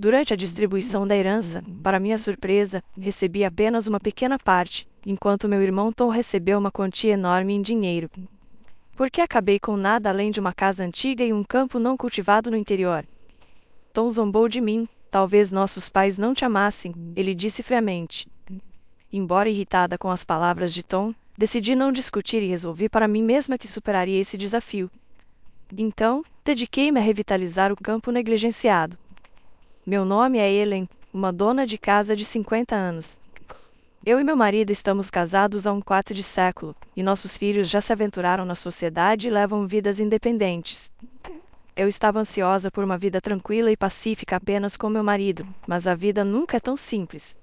Durante a distribuição da herança, para minha surpresa, recebi apenas uma pequena parte, enquanto meu irmão Tom recebeu uma quantia enorme em dinheiro. Porque acabei com nada além de uma casa antiga e um campo não cultivado no interior. Tom zombou de mim. Talvez nossos pais não te amassem, ele disse friamente. Embora irritada com as palavras de Tom, decidi não discutir e resolvi para mim mesma que superaria esse desafio. Então, dediquei-me a revitalizar o campo negligenciado. Meu nome é Ellen, uma dona de casa de 50 anos. Eu e meu marido estamos casados há um quarto de século, e nossos filhos já se aventuraram na sociedade e levam vidas independentes. Eu estava ansiosa por uma vida tranquila e pacífica apenas com meu marido, mas a vida nunca é tão simples.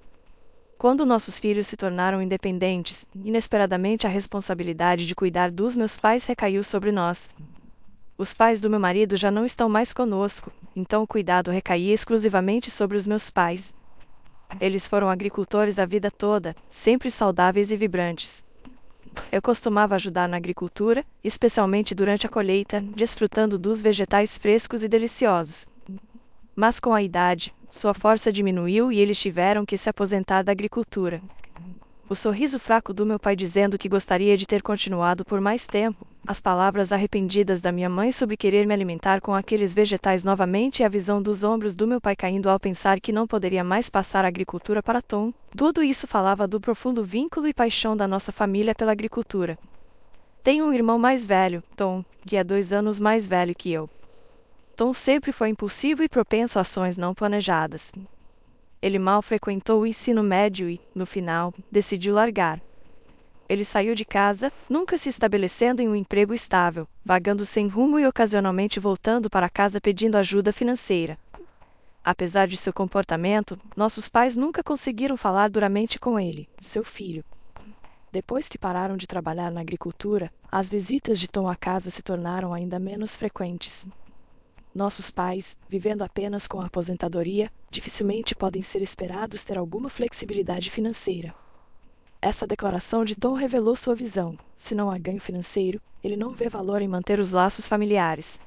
Quando nossos filhos se tornaram independentes, inesperadamente a responsabilidade de cuidar dos meus pais recaiu sobre nós. Os pais do meu marido já não estão mais conosco, então o cuidado recaía exclusivamente sobre os meus pais. Eles foram agricultores a vida toda, sempre saudáveis e vibrantes. Eu costumava ajudar na agricultura, especialmente durante a colheita, desfrutando dos vegetais frescos e deliciosos. Mas com a idade, sua força diminuiu e eles tiveram que se aposentar da agricultura. O sorriso fraco do meu pai dizendo que gostaria de ter continuado por mais tempo, as palavras arrependidas da minha mãe sobre querer me alimentar com aqueles vegetais novamente e a visão dos ombros do meu pai caindo ao pensar que não poderia mais passar a agricultura para Tom, tudo isso falava do profundo vínculo e paixão da nossa família pela agricultura. Tenho um irmão mais velho, Tom, que é 2 anos mais velho que eu. Tom sempre foi impulsivo e propenso a ações não planejadas. Ele mal frequentou o ensino médio e, no final, decidiu largar. Ele saiu de casa, nunca se estabelecendo em um emprego estável, vagando sem rumo e ocasionalmente voltando para casa pedindo ajuda financeira. Apesar de seu comportamento, nossos pais nunca conseguiram falar duramente com ele, seu filho. Depois que pararam de trabalhar na agricultura, as visitas de Tom à casa se tornaram ainda menos frequentes. Nossos pais, vivendo apenas com a aposentadoria, dificilmente podem ser esperados ter alguma flexibilidade financeira. Essa declaração de Tom revelou sua visão. Se não há ganho financeiro, ele não vê valor em manter os laços familiares.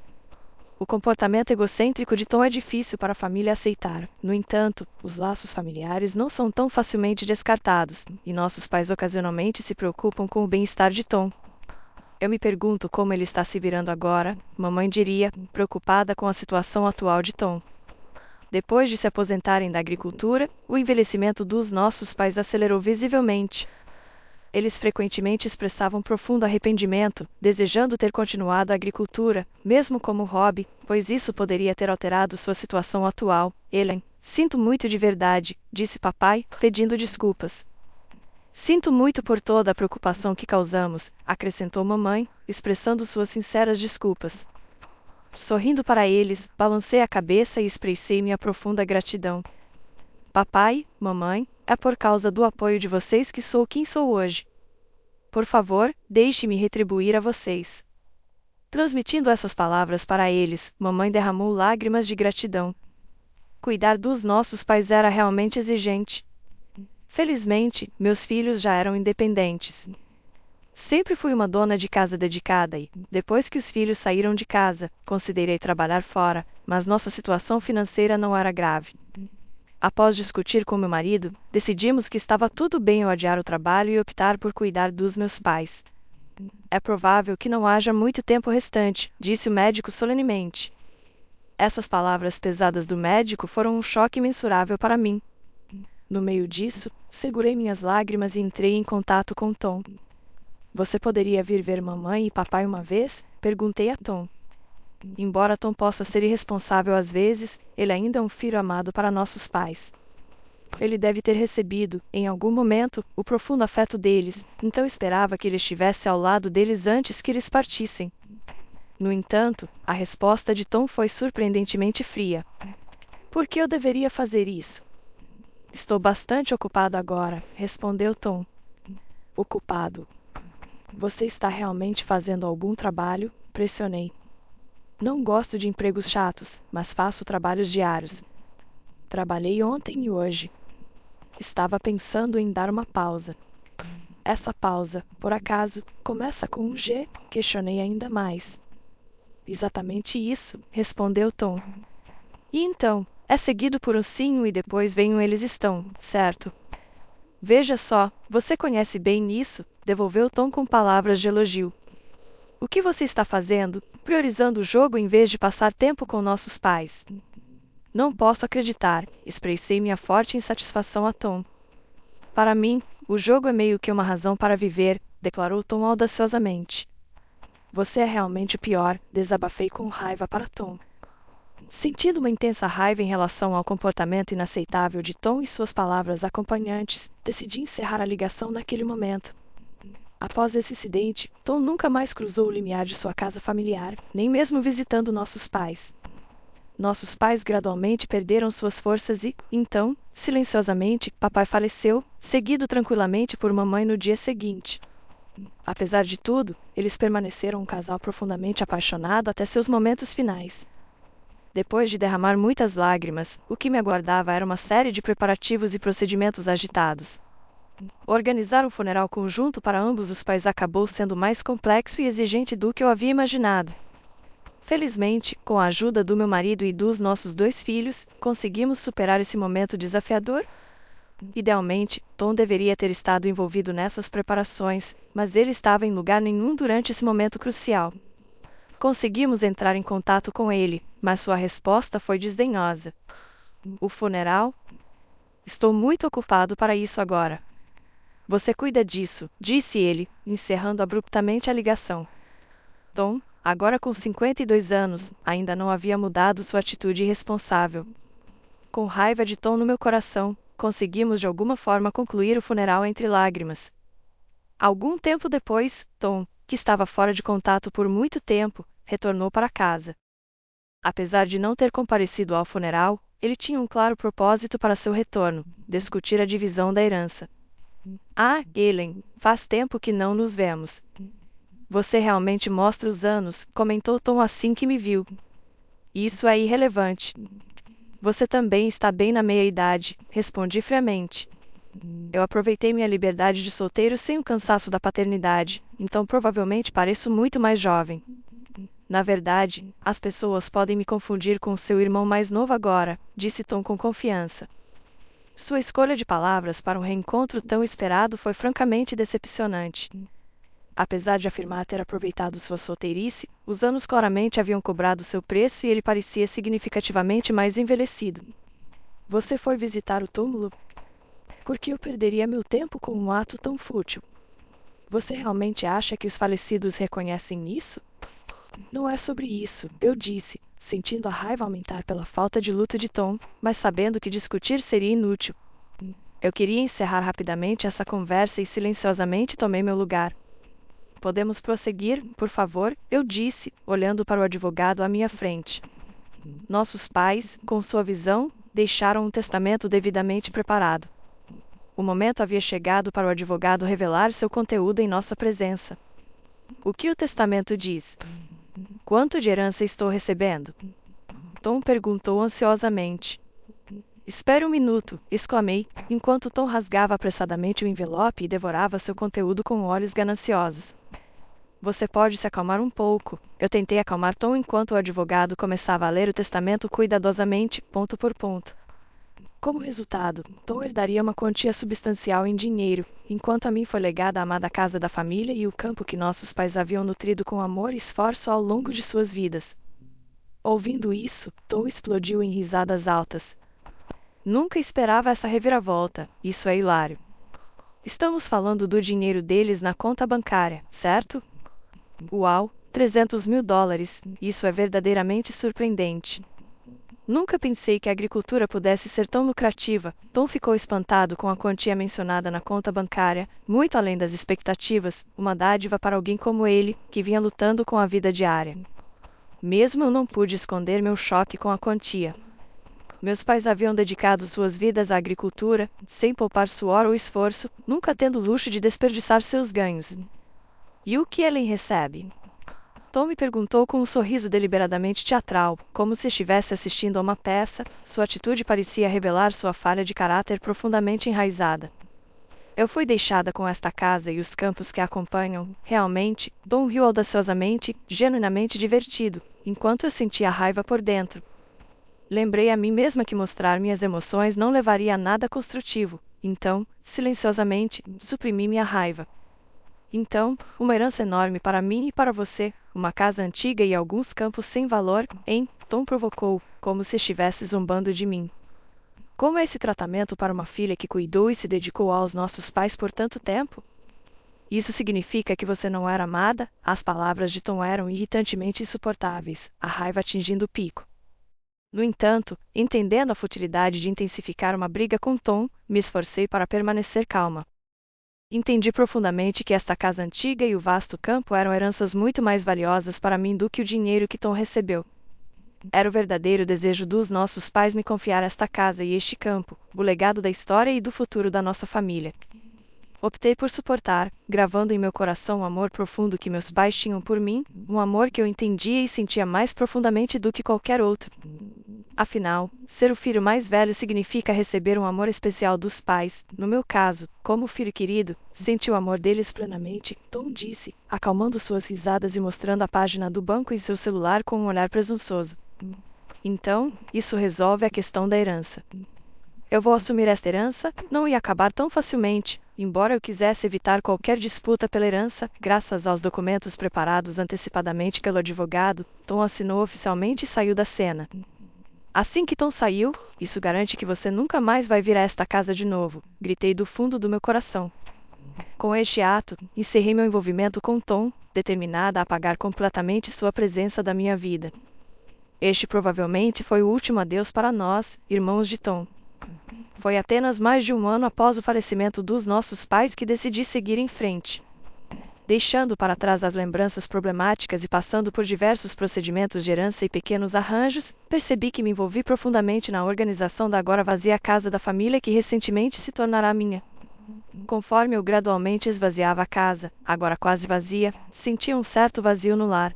O comportamento egocêntrico de Tom é difícil para a família aceitar. No entanto, os laços familiares não são tão facilmente descartados, e nossos pais ocasionalmente se preocupam com o bem-estar de Tom. Eu me pergunto como ele está se virando agora, mamãe diria, preocupada com a situação atual de Tom. Depois de se aposentarem da agricultura, o envelhecimento dos nossos pais acelerou visivelmente. Eles frequentemente expressavam profundo arrependimento, desejando ter continuado a agricultura, mesmo como hobby, pois isso poderia ter alterado sua situação atual. Ellen, sinto muito de verdade, disse papai, pedindo desculpas. Sinto muito por toda a preocupação que causamos, acrescentou mamãe, expressando suas sinceras desculpas. Sorrindo para eles, balancei a cabeça e expressei minha profunda gratidão. Papai, mamãe, é por causa do apoio de vocês que sou quem sou hoje. Por favor, deixe-me retribuir a vocês. Transmitindo essas palavras para eles, mamãe derramou lágrimas de gratidão. Cuidar dos nossos pais era realmente exigente. Felizmente, meus filhos já eram independentes. Sempre fui uma dona de casa dedicada e, depois que os filhos saíram de casa, considerei trabalhar fora, mas nossa situação financeira não era grave. Após discutir com meu marido, decidimos que estava tudo bem eu adiar o trabalho e optar por cuidar dos meus pais. É provável que não haja muito tempo restante, disse o médico solenemente. Essas palavras pesadas do médico foram um choque imensurável para mim. No meio disso, segurei minhas lágrimas e entrei em contato com Tom. Você poderia vir ver mamãe e papai uma vez? Perguntei a Tom. Embora Tom possa ser irresponsável às vezes, ele ainda é um filho amado para nossos pais. Ele deve ter recebido, em algum momento, o profundo afeto deles, então esperava que ele estivesse ao lado deles antes que eles partissem. No entanto, a resposta de Tom foi surpreendentemente fria. Por que eu deveria fazer isso? Estou bastante ocupado agora, respondeu Tom. Ocupado. Você está realmente fazendo algum trabalho? Pressionei. Não gosto de empregos chatos, mas faço trabalhos diários. Trabalhei ontem e hoje. Estava pensando em dar uma pausa. Essa pausa, por acaso, começa com um G? Questionei ainda mais. Exatamente isso, respondeu Tom. E então, É seguido por um sim e depois vem um eles estão, certo? Veja só, você conhece bem isso, devolveu Tom com palavras de elogio. O que você está fazendo? Priorizando o jogo em vez de passar tempo com nossos pais. Não posso acreditar, expressei minha forte insatisfação a Tom. Para mim, o jogo é meio que uma razão para viver, declarou Tom audaciosamente. Você é realmente o pior, desabafei com raiva para Tom. Sentindo uma intensa raiva em relação ao comportamento inaceitável de Tom e suas palavras acompanhantes, decidi encerrar a ligação naquele momento. Após esse incidente, Tom nunca mais cruzou o limiar de sua casa familiar, nem mesmo visitando nossos pais. Nossos pais gradualmente perderam suas forças e, então, silenciosamente, papai faleceu, seguido tranquilamente por mamãe no dia seguinte. Apesar de tudo, eles permaneceram um casal profundamente apaixonado até seus momentos finais. Depois de derramar muitas lágrimas, o que me aguardava era uma série de preparativos e procedimentos agitados. Organizar um funeral conjunto para ambos os pais acabou sendo mais complexo e exigente do que eu havia imaginado. Felizmente, com a ajuda do meu marido e dos nossos 2 filhos, conseguimos superar esse momento desafiador. Idealmente, Tom deveria ter estado envolvido nessas preparações, mas ele estava em lugar nenhum durante esse momento crucial. Conseguimos entrar em contato com ele, mas sua resposta foi desdenhosa. O funeral? Estou muito ocupado para isso agora. Você cuida disso, disse ele, encerrando abruptamente a ligação. Tom, agora com 52 anos, ainda não havia mudado sua atitude irresponsável. Com raiva de Tom no meu coração, conseguimos de alguma forma concluir o funeral entre lágrimas. Algum tempo depois, Tom, que estava fora de contato por muito tempo, retornou para casa. Apesar de não ter comparecido ao funeral, ele tinha um claro propósito para seu retorno: discutir a divisão da herança. Ah, Ellen, faz tempo que não nos vemos. Você realmente mostra os anos, comentou Tom assim que me viu. Isso é irrelevante. Você também está bem na meia-idade, respondi friamente. Eu aproveitei minha liberdade de solteiro sem o cansaço da paternidade, então provavelmente pareço muito mais jovem. Na verdade, as pessoas podem me confundir com seu irmão mais novo agora, disse Tom com confiança. Sua escolha de palavras para um reencontro tão esperado foi francamente decepcionante. Apesar de afirmar ter aproveitado sua solteirice, os anos claramente haviam cobrado seu preço e ele parecia significativamente mais envelhecido. Você foi visitar o túmulo? Por que eu perderia meu tempo com um ato tão fútil? Você realmente acha que os falecidos reconhecem isso? Não é sobre isso, eu disse, sentindo a raiva aumentar pela falta de luta de Tom, mas sabendo que discutir seria inútil. Eu queria encerrar rapidamente essa conversa e silenciosamente tomei meu lugar. Podemos prosseguir, por favor, eu disse, olhando para o advogado à minha frente. Nossos pais, com sua visão, deixaram um testamento devidamente preparado. O momento havia chegado para o advogado revelar seu conteúdo em nossa presença. O que o testamento diz? Quanto de herança estou recebendo? Tom perguntou ansiosamente. Espere um minuto, exclamei, enquanto Tom rasgava apressadamente o envelope e devorava seu conteúdo com olhos gananciosos. Você pode se acalmar um pouco. Eu tentei acalmar Tom enquanto o advogado começava a ler o testamento cuidadosamente, ponto por ponto. Como resultado, Tom herdaria uma quantia substancial em dinheiro, enquanto a mim foi legada a amada casa da família e o campo que nossos pais haviam nutrido com amor e esforço ao longo de suas vidas. Ouvindo isso, Tom explodiu em risadas altas. Nunca esperava essa reviravolta, isso é hilário. Estamos falando do dinheiro deles na conta bancária, certo? Uau, $300.000, isso é verdadeiramente surpreendente. Nunca pensei que a agricultura pudesse ser tão lucrativa. Tom ficou espantado com a quantia mencionada na conta bancária, muito além das expectativas, uma dádiva para alguém como ele, que vinha lutando com a vida diária. Mesmo eu não pude esconder meu choque com a quantia. Meus pais haviam dedicado suas vidas à agricultura, sem poupar suor ou esforço, nunca tendo o luxo de desperdiçar seus ganhos. E o que Ellen recebe? Tom me perguntou com um sorriso deliberadamente teatral, como se estivesse assistindo a uma peça. Sua atitude parecia revelar sua falha de caráter profundamente enraizada. Eu fui deixada com esta casa e os campos que a acompanham. Realmente, Tom riu audaciosamente, genuinamente divertido, enquanto eu sentia raiva por dentro. Lembrei a mim mesma que mostrar minhas emoções não levaria a nada construtivo. Então, silenciosamente, suprimi minha raiva. Então, uma herança enorme para mim e para você, uma casa antiga e alguns campos sem valor, hein? Tom provocou, como se estivesse zombando de mim. Como é esse tratamento para uma filha que cuidou e se dedicou aos nossos pais por tanto tempo? Isso significa que você não era amada? As palavras de Tom eram irritantemente insuportáveis, a raiva atingindo o pico. No entanto, entendendo a futilidade de intensificar uma briga com Tom, me esforcei para permanecer calma. Entendi profundamente que esta casa antiga e o vasto campo eram heranças muito mais valiosas para mim do que o dinheiro que Tom recebeu. Era o verdadeiro desejo dos nossos pais me confiar esta casa e este campo, o legado da história e do futuro da nossa família. Optei por suportar, gravando em meu coração o amor profundo que meus pais tinham por mim, um amor que eu entendia e sentia mais profundamente do que qualquer outro. Afinal, ser o filho mais velho significa receber um amor especial dos pais. No meu caso, como filho querido, senti o amor deles plenamente, Tom disse, acalmando suas risadas e mostrando a página do banco em seu celular com um olhar presunçoso. Então, isso resolve a questão da herança. Eu vou assumir esta herança, não ia acabar tão facilmente, embora eu quisesse evitar qualquer disputa pela herança, graças aos documentos preparados antecipadamente pelo advogado, Tom assinou oficialmente e saiu da cena. Assim que Tom saiu, isso garante que você nunca mais vai vir a esta casa de novo, gritei do fundo do meu coração. Com este ato, encerrei meu envolvimento com Tom, determinada a apagar completamente sua presença da minha vida. Este provavelmente foi o último adeus para nós, irmãos de Tom. Foi apenas mais de um ano após o falecimento dos nossos pais que decidi seguir em frente. Deixando para trás as lembranças problemáticas e passando por diversos procedimentos de herança e pequenos arranjos, percebi que me envolvi profundamente na organização da agora vazia casa da família que recentemente se tornará minha. Conforme eu gradualmente esvaziava a casa, agora quase vazia, sentia um certo vazio no lar.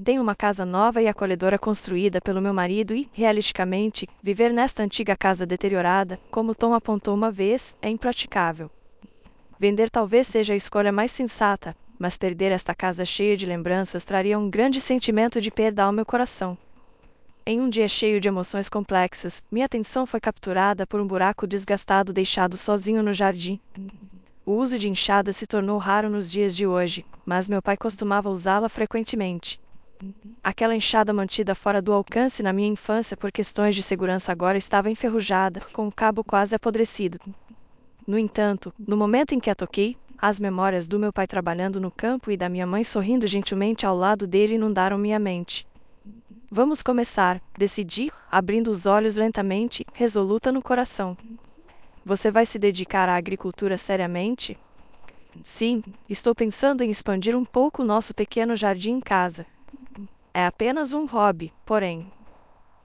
Tenho uma casa nova e acolhedora construída pelo meu marido e, realisticamente, viver nesta antiga casa deteriorada, como Tom apontou uma vez, é impraticável. Vender talvez seja a escolha mais sensata, mas perder esta casa cheia de lembranças traria um grande sentimento de perda ao meu coração. Em um dia cheio de emoções complexas, minha atenção foi capturada por um buraco desgastado deixado sozinho no jardim. O uso de enxada se tornou raro nos dias de hoje, mas meu pai costumava usá-la frequentemente. Aquela enxada mantida fora do alcance na minha infância por questões de segurança agora estava enferrujada, com o cabo quase apodrecido. No entanto, no momento em que a toquei, as memórias do meu pai trabalhando no campo e da minha mãe sorrindo gentilmente ao lado dele inundaram minha mente. Vamos começar, decidi, abrindo os olhos lentamente, resoluta no coração. Você vai se dedicar à agricultura seriamente? Sim, estou pensando em expandir um pouco o nosso pequeno jardim em casa. É apenas um hobby, porém.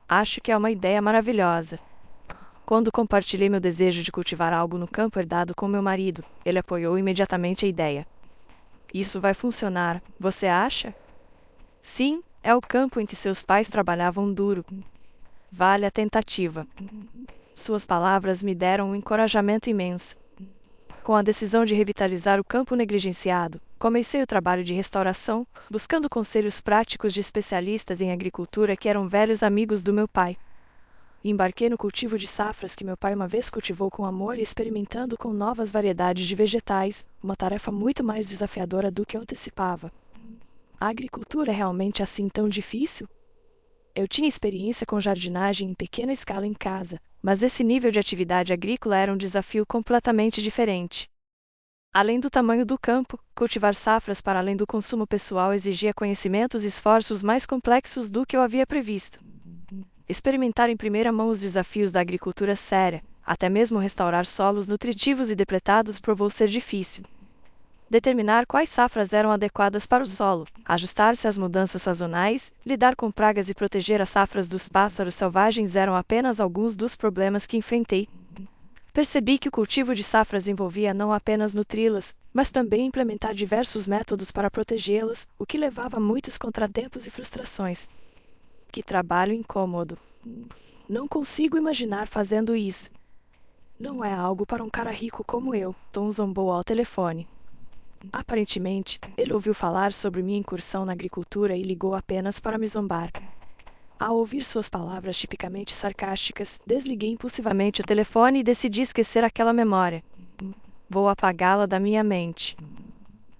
Acho que é uma ideia maravilhosa. Quando compartilhei meu desejo de cultivar algo no campo herdado com meu marido, ele apoiou imediatamente a ideia. Isso vai funcionar, você acha? Sim, é o campo em que seus pais trabalhavam duro. Vale a tentativa. Suas palavras me deram um encorajamento imenso. Com a decisão de revitalizar o campo negligenciado, comecei o trabalho de restauração, buscando conselhos práticos de especialistas em agricultura que eram velhos amigos do meu pai. Embarquei no cultivo de safras que meu pai uma vez cultivou com amor e experimentando com novas variedades de vegetais, uma tarefa muito mais desafiadora do que eu antecipava. A agricultura é realmente assim tão difícil? Eu tinha experiência com jardinagem em pequena escala em casa, mas esse nível de atividade agrícola era um desafio completamente diferente. Além do tamanho do campo, cultivar safras para além do consumo pessoal exigia conhecimentos e esforços mais complexos do que eu havia previsto. Experimentar em primeira mão os desafios da agricultura séria, até mesmo restaurar solos nutritivos e depletados provou ser difícil. Determinar quais safras eram adequadas para o solo, ajustar-se às mudanças sazonais, lidar com pragas e proteger as safras dos pássaros selvagens eram apenas alguns dos problemas que enfrentei. Percebi que o cultivo de safras envolvia não apenas nutri-las, mas também implementar diversos métodos para protegê-las, o que levava a muitos contratempos e frustrações. Que trabalho incômodo. Não consigo imaginar fazendo isso. Não é algo para um cara rico como eu, Tom zombou ao telefone. Aparentemente, ele ouviu falar sobre minha incursão na agricultura e ligou apenas para me zombar. Ao ouvir suas palavras tipicamente sarcásticas, desliguei impulsivamente o telefone e decidi esquecer aquela memória. Vou apagá-la da minha mente.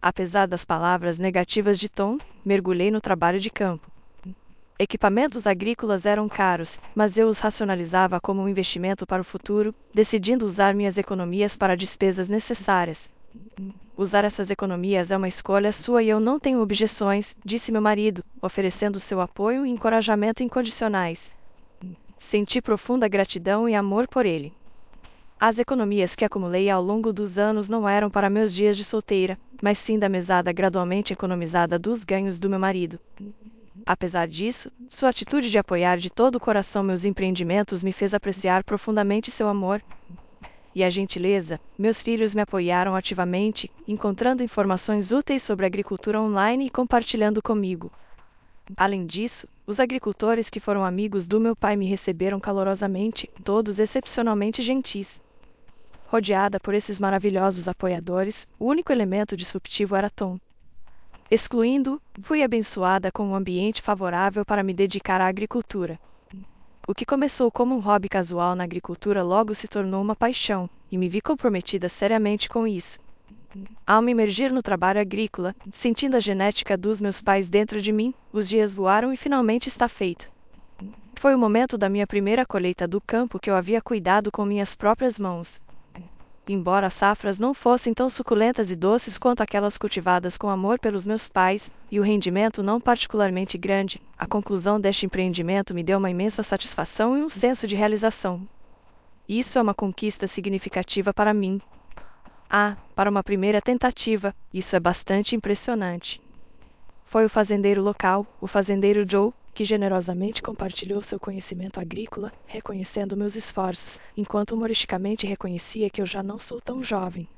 Apesar das palavras negativas de Tom, mergulhei no trabalho de campo. Equipamentos agrícolas eram caros, mas eu os racionalizava como um investimento para o futuro, decidindo usar minhas economias para despesas necessárias. Usar essas economias é uma escolha sua e eu não tenho objeções, disse meu marido, oferecendo seu apoio e encorajamento incondicionais. Senti profunda gratidão e amor por ele. As economias que acumulei ao longo dos anos não eram para meus dias de solteira, mas sim da mesada gradualmente economizada dos ganhos do meu marido. Apesar disso, sua atitude de apoiar de todo o coração meus empreendimentos me fez apreciar profundamente seu amor e a gentileza. Meus filhos me apoiaram ativamente, encontrando informações úteis sobre agricultura online e compartilhando comigo. Além disso, os agricultores que foram amigos do meu pai me receberam calorosamente, todos excepcionalmente gentis. Rodeada por esses maravilhosos apoiadores, o único elemento disruptivo era Tom. Excluindo, fui abençoada com um ambiente favorável para me dedicar à agricultura. O que começou como um hobby casual na agricultura logo se tornou uma paixão, e me vi comprometida seriamente com isso. Ao me imergir no trabalho agrícola, sentindo a genética dos meus pais dentro de mim, os dias voaram e finalmente está feito. Foi o momento da minha primeira colheita do campo que eu havia cuidado com minhas próprias mãos. Embora as safras não fossem tão suculentas e doces quanto aquelas cultivadas com amor pelos meus pais, e o rendimento não particularmente grande, a conclusão deste empreendimento me deu uma imensa satisfação e um senso de realização. Isso é uma conquista significativa para mim. Para uma primeira tentativa, isso é bastante impressionante. Foi o fazendeiro local, o fazendeiro Joe, que generosamente compartilhou seu conhecimento agrícola, reconhecendo meus esforços, enquanto humoristicamente reconhecia que eu já não sou tão jovem.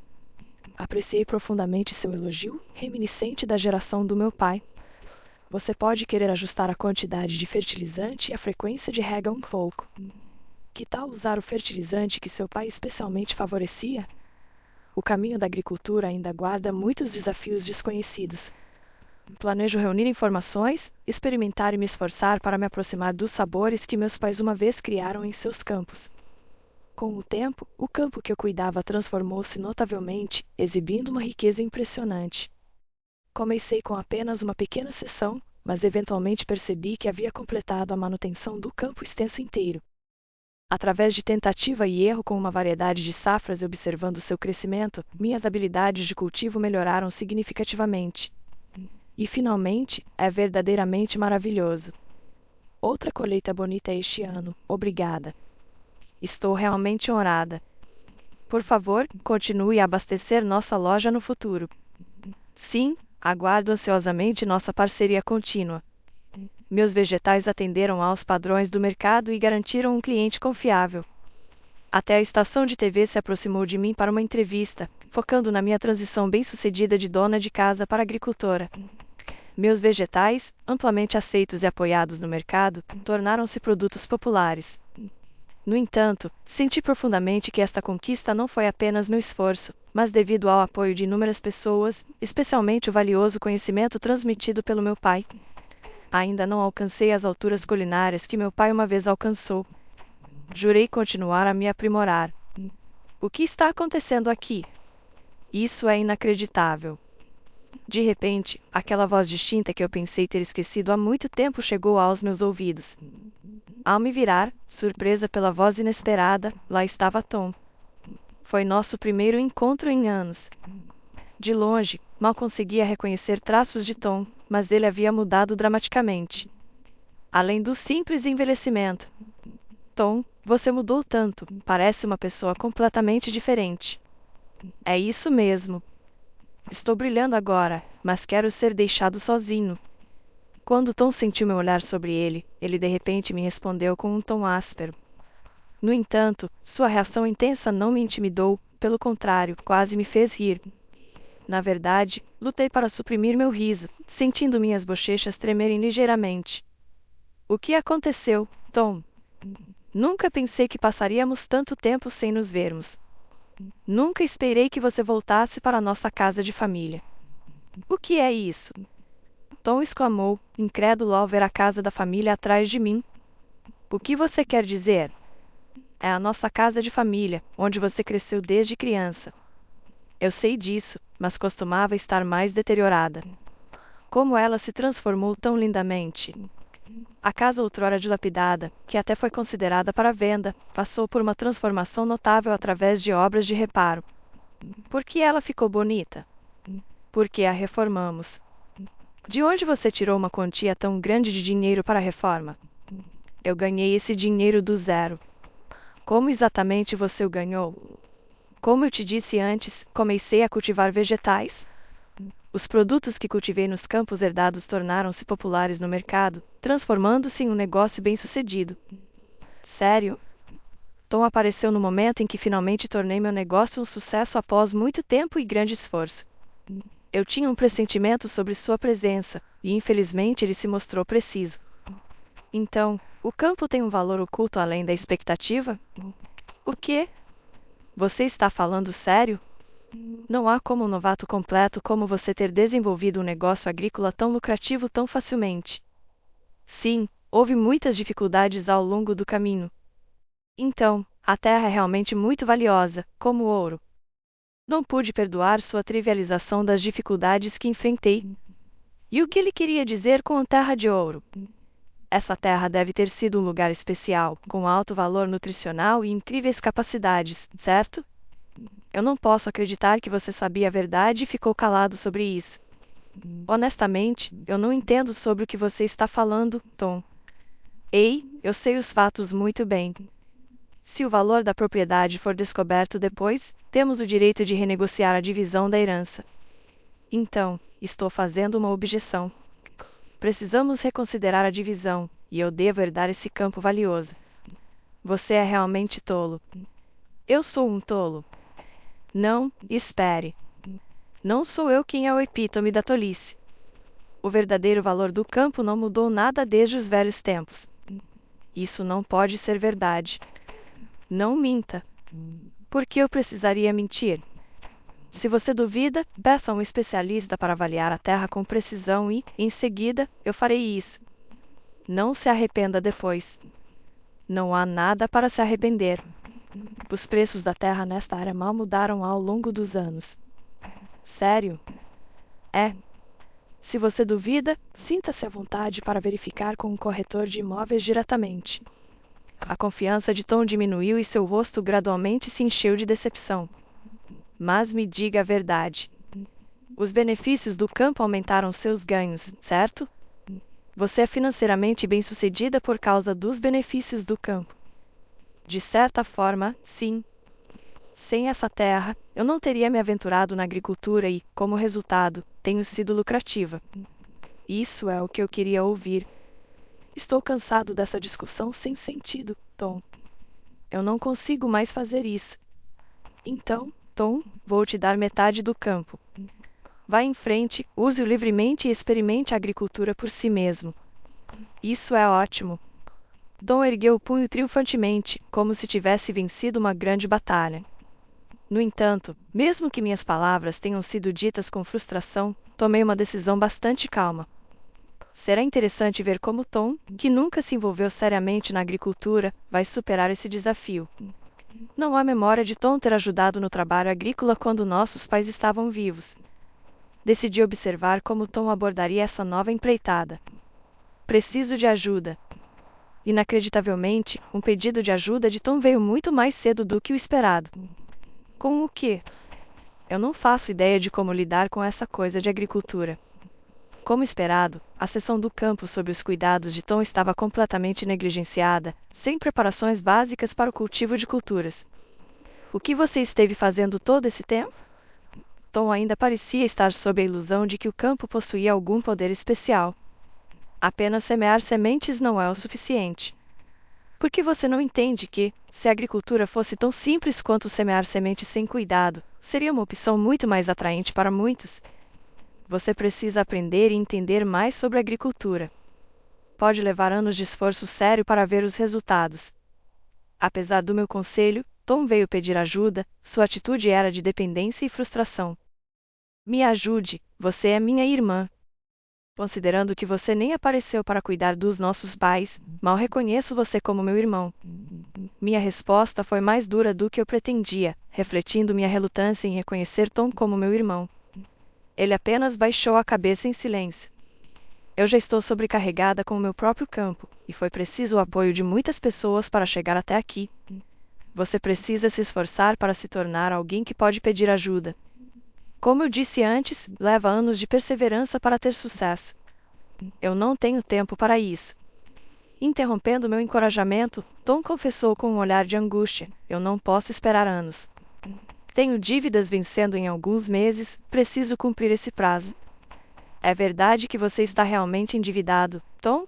Apreciei profundamente seu elogio, reminiscente da geração do meu pai. Você pode querer ajustar a quantidade de fertilizante e a frequência de rega um pouco. Que tal usar o fertilizante que seu pai especialmente favorecia? O caminho da agricultura ainda guarda muitos desafios desconhecidos. Planejo reunir informações, experimentar e me esforçar para me aproximar dos sabores que meus pais uma vez criaram em seus campos. Com o tempo, o campo que eu cuidava transformou-se notavelmente, exibindo uma riqueza impressionante. Comecei com apenas uma pequena seção, mas eventualmente percebi que havia completado a manutenção do campo extenso inteiro. Através de tentativa e erro com uma variedade de safras e observando seu crescimento, minhas habilidades de cultivo melhoraram significativamente. E, finalmente, é verdadeiramente maravilhoso. Outra colheita bonita este ano, obrigada. Estou realmente honrada. Por favor, continue a abastecer nossa loja no futuro. Sim, aguardo ansiosamente nossa parceria contínua. Meus vegetais atenderam aos padrões do mercado e garantiram um cliente confiável. Até a estação de TV se aproximou de mim para uma entrevista, focando na minha transição bem-sucedida de dona de casa para agricultora. Meus vegetais, amplamente aceitos e apoiados no mercado, tornaram-se produtos populares. No entanto, senti profundamente que esta conquista não foi apenas meu esforço, mas devido ao apoio de inúmeras pessoas, especialmente o valioso conhecimento transmitido pelo meu pai. Ainda não alcancei as alturas culinárias que meu pai uma vez alcançou. Jurei continuar a me aprimorar. O que está acontecendo aqui? Isso é inacreditável. De repente, aquela voz distinta que eu pensei ter esquecido há muito tempo chegou aos meus ouvidos. Ao me virar, surpresa pela voz inesperada, lá estava Tom. Foi nosso primeiro encontro em anos. De longe, mal conseguia reconhecer traços de Tom, mas ele havia mudado dramaticamente. Além do simples envelhecimento. Tom, você mudou tanto, parece uma pessoa completamente diferente. É isso mesmo. Estou brilhando agora, mas quero ser deixado sozinho. Quando Tom sentiu meu olhar sobre ele, ele de repente me respondeu com um tom áspero. No entanto, sua reação intensa não me intimidou, pelo contrário, quase me fez rir. Na verdade, lutei para suprimir meu riso, sentindo minhas bochechas tremerem ligeiramente. O que aconteceu, Tom? Nunca pensei que passaríamos tanto tempo sem nos vermos. Nunca esperei que você voltasse para nossa casa de família. O que é isso? Tom exclamou, incrédulo ao ver a casa da família atrás de mim, O que você quer dizer? É a nossa casa de família, onde você cresceu desde criança. Eu sei disso, mas costumava estar mais deteriorada. Como ela se transformou tão lindamente. A casa outrora dilapidada, que até foi considerada para venda, passou por uma transformação notável através de obras de reparo. Por que ela ficou bonita? Porque a reformamos. De onde você tirou uma quantia tão grande de dinheiro para a reforma? Eu ganhei esse dinheiro do zero. Como exatamente você o ganhou? Como eu te disse antes, comecei a cultivar vegetais. Os produtos que cultivei nos campos herdados tornaram-se populares no mercado, transformando-se em um negócio bem-sucedido. Sério? Tom apareceu no momento em que finalmente tornei meu negócio um sucesso após muito tempo e grande esforço. Eu tinha um pressentimento sobre sua presença, e infelizmente ele se mostrou preciso. Então, o campo tem um valor oculto além da expectativa? O quê? Você está falando sério? Não há como um novato completo como você ter desenvolvido um negócio agrícola tão lucrativo tão facilmente. Sim, houve muitas dificuldades ao longo do caminho. Então, a terra é realmente muito valiosa, como o ouro. Não pude perdoar sua trivialização das dificuldades que enfrentei. E o que ele queria dizer com a terra de ouro? Essa terra deve ter sido um lugar especial, com alto valor nutricional e incríveis capacidades, certo? Eu não posso acreditar que você sabia a verdade e ficou calado sobre isso. Honestamente, eu não entendo sobre o que você está falando, Tom. Ei, eu sei os fatos muito bem. Se o valor da propriedade for descoberto depois, temos o direito de renegociar a divisão da herança. Então, estou fazendo uma objeção. Precisamos reconsiderar a divisão, e eu devo herdar esse campo valioso. Você é realmente tolo. Eu sou um tolo. Não, espere. Não sou eu quem é o epítome da tolice. O verdadeiro valor do campo não mudou nada desde os velhos tempos. Isso não pode ser verdade. Não minta. Por que eu precisaria mentir? Se você duvida, peça a um especialista para avaliar a terra com precisão e, em seguida, eu farei isso. Não se arrependa depois. Não há nada para se arrepender. Os preços da terra nesta área mal mudaram ao longo dos anos. Sério? É. Se você duvida, sinta-se à vontade para verificar com um corretor de imóveis diretamente. A confiança de Tom diminuiu e seu rosto gradualmente se encheu de decepção. Mas me diga a verdade. Os benefícios do campo aumentaram seus ganhos, certo? Você é financeiramente bem-sucedida por causa dos benefícios do campo. De certa forma, sim. Sem essa terra, eu não teria me aventurado na agricultura e, como resultado, tenho sido lucrativa. Isso é o que eu queria ouvir. Estou cansado dessa discussão sem sentido, Tom. Eu não consigo mais fazer isso. Então, Tom, vou te dar metade do campo. Vá em frente, use-o livremente e experimente a agricultura por si mesmo. Isso é ótimo. Tom ergueu o punho triunfantemente, como se tivesse vencido uma grande batalha. No entanto, mesmo que minhas palavras tenham sido ditas com frustração, tomei uma decisão bastante calma. Será interessante ver como Tom, que nunca se envolveu seriamente na agricultura, vai superar esse desafio. Não há memória de Tom ter ajudado no trabalho agrícola quando nossos pais estavam vivos. Decidi observar como Tom abordaria essa nova empreitada. Preciso de ajuda. Inacreditavelmente, um pedido de ajuda de Tom veio muito mais cedo do que o esperado. Com o quê? Eu não faço ideia de como lidar com essa coisa de agricultura. Como esperado, a seção do campo sob os cuidados de Tom estava completamente negligenciada, sem preparações básicas para o cultivo de culturas. O que você esteve fazendo todo esse tempo? Tom ainda parecia estar sob a ilusão de que o campo possuía algum poder especial. Apenas semear sementes não é o suficiente. Por que você não entende que, se a agricultura fosse tão simples quanto semear sementes sem cuidado, seria uma opção muito mais atraente para muitos? Você precisa aprender e entender mais sobre a agricultura. Pode levar anos de esforço sério para ver os resultados. Apesar do meu conselho, Tom veio pedir ajuda, sua atitude era de dependência e frustração. Me ajude, você é minha irmã. Considerando que você nem apareceu para cuidar dos nossos pais, mal reconheço você como meu irmão. Minha resposta foi mais dura do que eu pretendia, refletindo minha relutância em reconhecer Tom como meu irmão. Ele apenas baixou a cabeça em silêncio. Eu já estou sobrecarregada com o meu próprio campo, e foi preciso o apoio de muitas pessoas para chegar até aqui. Você precisa se esforçar para se tornar alguém que pode pedir ajuda. Como eu disse antes, leva anos de perseverança para ter sucesso. Eu não tenho tempo para isso. Interrompendo meu encorajamento, Tom confessou com um olhar de angústia: eu não posso esperar anos. Tenho dívidas vencendo em alguns meses, preciso cumprir esse prazo. É verdade que você está realmente endividado, Tom?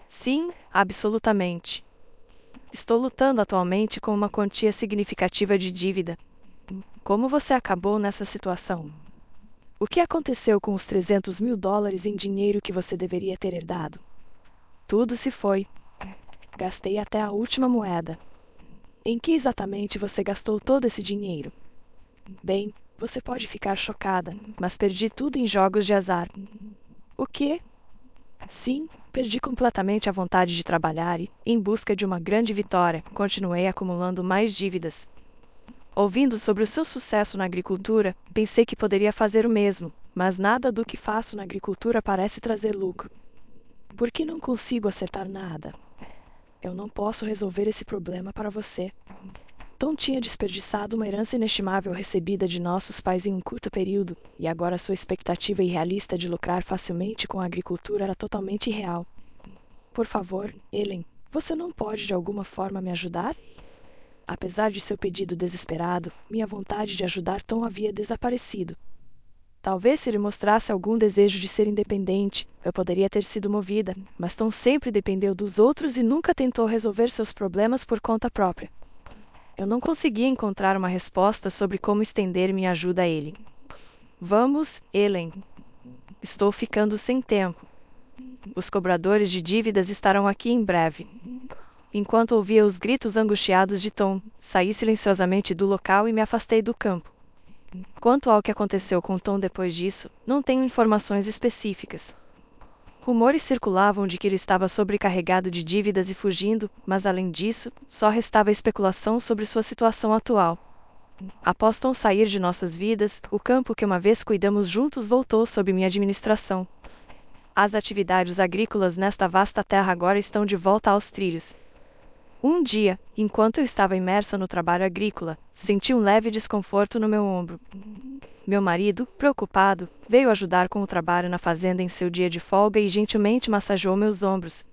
Sim, absolutamente. Estou lutando atualmente com uma quantia significativa de dívida. Como você acabou nessa situação? O que aconteceu com os $300.000 em dinheiro que você deveria ter herdado? Tudo se foi. Gastei até a última moeda. Em que exatamente você gastou todo esse dinheiro? Bem, você pode ficar chocada, mas perdi tudo em jogos de azar. O quê? Sim, perdi completamente a vontade de trabalhar e, em busca de uma grande vitória, continuei acumulando mais dívidas. Ouvindo sobre o seu sucesso na agricultura, pensei que poderia fazer o mesmo, mas nada do que faço na agricultura parece trazer lucro. Por que não consigo acertar nada? Eu não posso resolver esse problema para você. Tom tinha desperdiçado uma herança inestimável recebida de nossos pais em um curto período, e agora sua expectativa irrealista de lucrar facilmente com a agricultura era totalmente irreal. Por favor, Ellen, você não pode de alguma forma me ajudar? Apesar de seu pedido desesperado, minha vontade de ajudar Tom havia desaparecido. Talvez se ele mostrasse algum desejo de ser independente, eu poderia ter sido movida, mas Tom sempre dependeu dos outros e nunca tentou resolver seus problemas por conta própria. Eu não conseguia encontrar uma resposta sobre como estender minha ajuda a ele. Vamos, Ellen. Estou ficando sem tempo. Os cobradores de dívidas estarão aqui em breve. Enquanto ouvia os gritos angustiados de Tom, saí silenciosamente do local e me afastei do campo. Quanto ao que aconteceu com Tom depois disso, não tenho informações específicas. Rumores circulavam de que ele estava sobrecarregado de dívidas e fugindo, mas além disso, só restava especulação sobre sua situação atual. Após Tom sair de nossas vidas, o campo que uma vez cuidamos juntos voltou sob minha administração. As atividades agrícolas nesta vasta terra agora estão de volta aos trilhos. Um dia, enquanto eu estava imersa no trabalho agrícola, senti um leve desconforto no meu ombro. Meu marido, preocupado, veio ajudar com o trabalho na fazenda em seu dia de folga e gentilmente massageou meus ombros.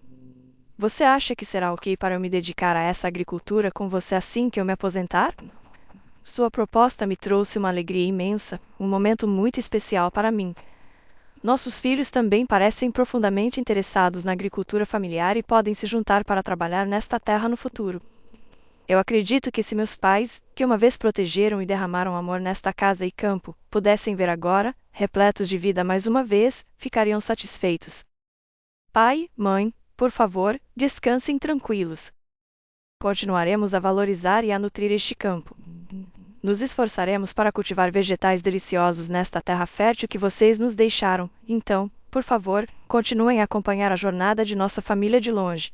Você acha que será ok para eu me dedicar a essa agricultura com você assim que eu me aposentar? Sua proposta me trouxe uma alegria imensa, um momento muito especial para mim. Nossos filhos também parecem profundamente interessados na agricultura familiar e podem se juntar para trabalhar nesta terra no futuro. Eu acredito que se meus pais, que uma vez protegeram e derramaram amor nesta casa e campo, pudessem ver agora, repletos de vida mais uma vez, ficariam satisfeitos. Pai, mãe, por favor, descansem tranquilos. Continuaremos a valorizar e a nutrir este campo. Nos esforçaremos para cultivar vegetais deliciosos nesta terra fértil que vocês nos deixaram, então, por favor, continuem a acompanhar a jornada de nossa família de longe.